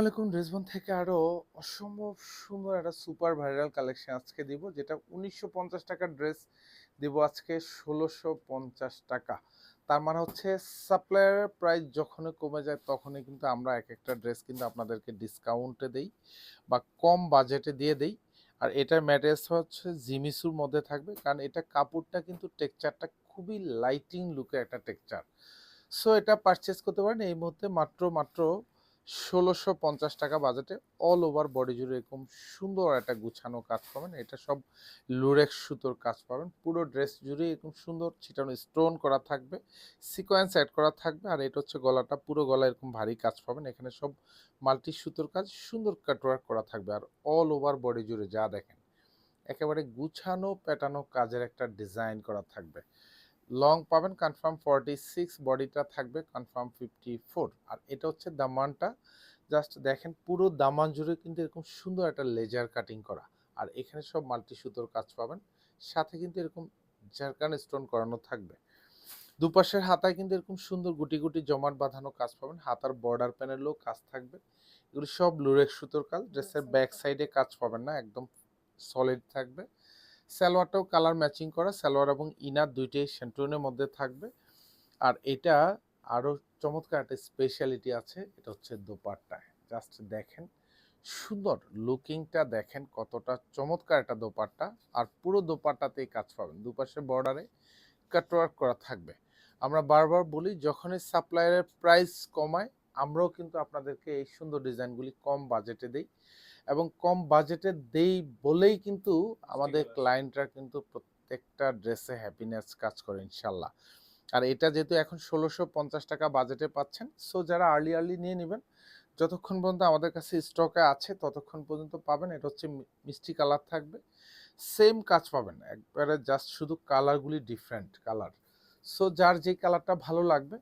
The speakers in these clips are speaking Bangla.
আসসালামাইকুম ড্রেসবন থেকে আরো অসম্ভব সুন্দর একটা সুপার ভাইরাল কালেকশন আজকে দিব, যেটা 1950 টাকার ড্রেস দিব আজকে 1650 টাকা। তার মানে হচ্ছে সাপ্লায়ারের প্রাইস যখনই কমে যায় তখনই কিন্তু আমরা এক একটা ড্রেস কিন্তু আপনাদেরকে ডিসকাউন্টে দেই বা কম বাজেটে দিয়ে দেই। আর এটার ম্যাটেরিয়ালস হচ্ছে জিমিসুর মধ্যে থাকবে, কারণ এটা কাপড়টা কিন্তু টেক্সচারটা খুবই লাইটিং লুকের একটা টেক্সচার। সো এটা পারচেস করতে পারেন এই মুহূর্তে মাত্র মাত্র 1650 টাকা বাজেটে। অল ওভার বডি জুড়ে এরকম সুন্দর একটা গুছানো কাজ পাবেন। এটা সব লুরেক্স সুতোর কাজ পাবেন। পুরো ড্রেস জুড়ে এরকম সুন্দর ছিটানো স্টোন করা থাকবে, সিকোয়েন্স অ্যাড করা থাকবে। আর এটা হচ্ছে গলাটা, পুরো গলা এরকম ভারী কাজ পাবেন। এখানে সব মাল্টি সুতোর কাজ, সুন্দর কাটওয়ার্ক করা থাকবে। আর অল ওভার বডি জুড়ে যা দেখেন একেবারে গুছানো প্যাটানো কাজের একটা ডিজাইন করা থাকবে। লং পাবেন কনফার্ম 46, বডিটা থাকবে কনফার্ম 54। আর এটা হচ্ছে দামানটা, জাস্ট দেখেন পুরো দামান জুড়ে কিন্তু এরকম সুন্দর একটা লেজার কাটিং করা। আর এখানে সব মাল্টি সুতোর কাজ পাবেন, সাথে কিন্তু এরকম ঝাড়খান স্টোন করানো থাকবে। দুপাশের হাতায় কিন্তু এরকম সুন্দর গুটি গুটি জমাট বাঁধানো কাজ পাবেন। হাতার বর্ডার প্যানেলেও কাজ থাকবে। এগুলো সব লুরেক্স সুতোর কাজ। ড্রেসের ব্যাক সাইডে কাজ পাবেন না, একদম সলিড থাকবে। সালোয়ারটাও কালার ম্যাচিং করা, সালোয়ার এবং ইনার দুইটাই সেন্টুনের মধ্যে থাকবে। আর এটা আরো চমৎকার একটা স্পেশালিটি আছে, এটা হচ্ছে দোপাট্টায়। জাস্ট দেখেন সুন্দর লুকিংটা, দেখেন কতটা চমৎকার একটা দোপাট্টা। আর পুরো দোপাট্টাতেই কাজ পাবেন, দুপাশে বর্ডারে কাটওয়ার্ক করা থাকবে। আমরা বারবার বলি যখনই সাপ্লায়ারের প্রাইস কমায় আমরাও কিন্তু আপনাদেরকে এই সুন্দর ডিজাইনগুলি কম বাজেটে দেই, এবং কম বাজেটে দেই বলেই কিন্তু আমাদের ক্লায়েন্টরা কিন্তু প্রত্যেকটা ড্রেসে হ্যাপিনেস কাজ করে ইনশাল্লাহ। আর এটা যেহেতু এখন 1650 টাকা বাজেটে পাচ্ছেন, সো যারা আর্লি আর্লি নিয়ে নেবেন, যতক্ষণ পর্যন্ত আমাদের কাছে স্টকে আছে ততক্ষণ পর্যন্ত পাবেন। এটা হচ্ছে মিষ্টি কালার থাকবে, সেম কাজ পাবেন একবারে, জাস্ট শুধু কালারগুলি ডিফারেন্ট কালার। সো যার যে কালারটা ভালো লাগবে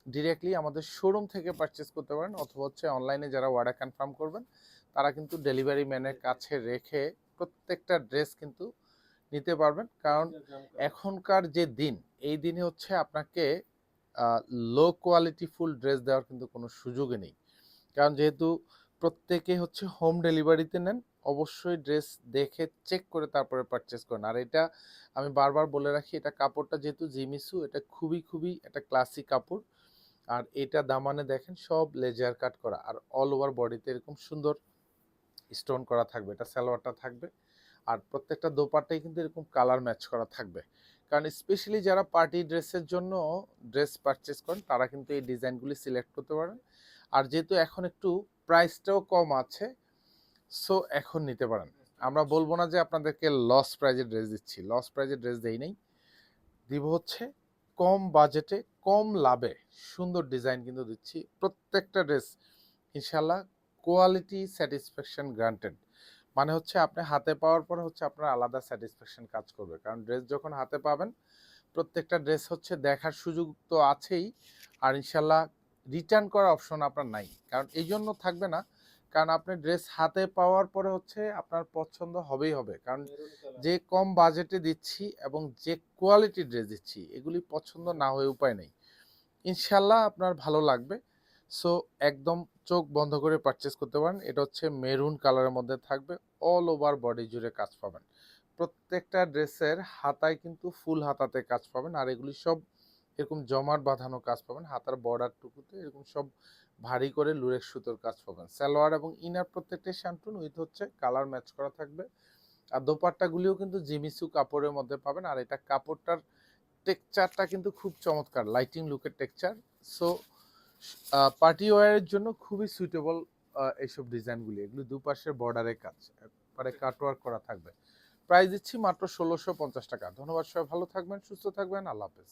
ডিরেক্টলি আমাদের শোরুম থেকে পারচেস করতে পারেন, অথবা হচ্ছে অনলাইনে যারা অর্ডার কনফার্ম করবেন তারা কিন্তু ডেলিভারি ম্যানের কাছে রেখে প্রত্যেকটা ড্রেস কিন্তু নিতে পারবেন। কারণ এখনকার যে দিন, এই দিনে হচ্ছে আপনাকে লো কোয়ালিটি ফুল ড্রেস দেওয়ার কিন্তু কোনো সুযোগই নেই। কারণ যেহেতু প্রত্যেকে হচ্ছে হোম ডেলিভারিতে নেন, অবশ্যই ড্রেস দেখে চেক করে তারপরে পারচেস করেন। আর এটা আমি বারবার বলে রাখি, এটা কাপড়টা যেহেতু জিমিসু, এটা খুবই খুবই একটা ক্লাসিক কাপড়। আর এটা দামানে দেখেন সব লেজার কাট করা, আর অল ওভার বডিতে এরকম সুন্দর স্টোন করা থাকবে। এটা সালোয়ারটা থাকবে। আর প্রত্যেকটা দোপাট্টাই কিন্তু এরকম কালার ম্যাচ করা থাকবে। কারণ স্পেশালি যারা পার্টি ড্রেসের জন্য ড্রেস পারচেস করেন তারা কিন্তু এই ডিজাইনগুলি সিলেক্ট করতে পারেন। আর যেহেতু এখন একটু প্রাইসটাও কম আছে, সো এখন নিতে পারেন। আমরা বলবো না যে আপনাদেরকে লস প্রাইজে ড্রেস দিচ্ছি, লস প্রাইজে ড্রেস দেই নাই, দিব হচ্ছে কম বাজেটে কম লাভে সুন্দর ডিজাইন কিন্তু দিচ্ছি। প্রত্যেকটা ড্রেস ইনশাল্লাহ কোয়ালিটি স্যাটিসফ্যাকশন গ্রান্টেড। মানে হচ্ছে আপনি হাতে পাওয়ার পরে হচ্ছে আপনার আলাদা স্যাটিসফ্যাকশন কাজ করবে। কারণ ড্রেস যখন হাতে পাবেন, প্রত্যেকটা ড্রেস হচ্ছে দেখার সুযোগ তো আছেই, আর ইনশাল্লাহ রিটার্ন করার অপশন আপনার নাই। কারণ এই জন্য থাকবে না, কারণ আপনি ড্রেস হাতে পাওয়ার পরে হচ্ছে আপনার পছন্দ হবেই হবে। কারণ যে কম বাজেটে দিচ্ছি এবং যে কোয়ালিটির ড্রেস দিচ্ছি, এগুলি পছন্দ না হয়ে উপায় নেই। ইনশাল্লাহ আপনার ভালো লাগবে। সো একদম চোখ বন্ধ করে পারচেস করতে পারেন। এটা হচ্ছে মেরুন কালারের মধ্যে থাকবে, অল ওভার বডি জুড়ে কাজ পাবেন। প্রত্যেকটা ড্রেসের হাতায় কিন্তু ফুল হাতাতে কাজ পাবেন। আর এগুলি সব এরকম জমাট বাঁধানো কাজ পাবেন। হাতার বর্ডার টুকুতে এরকম সব ভারী করে লুরেক্স সুতোর কাজ পাবেন। সালোয়ার এবং ইনার প্রত্যেকটা শ্যান্টুন উইথ হচ্ছে কালার ম্যাচ করা থাকবে। আর দোপাট্টাগুলিও কিন্তু জিমিসু কাপড়ের মধ্যে পাবেন। আর এটা কাপড়টার টেক্সচারটা কিন্তু খুব চমৎকার, লাইটিং লুকের টেক্সচার। সো পার্টি ওয়্যারের জন্য খুবই সুইটেবল এইসব ডিজাইনগুলি। এগুলি দুপাশের বর্ডারের কাজ একবারে কাটওয়ার্ক করা থাকবে। প্রাইস দিচ্ছি মাত্র 1650 টাকা। ধন্যবাদ, সবাই ভালো থাকবেন, সুস্থ থাকবেন, আল্লাহ হাফেজ।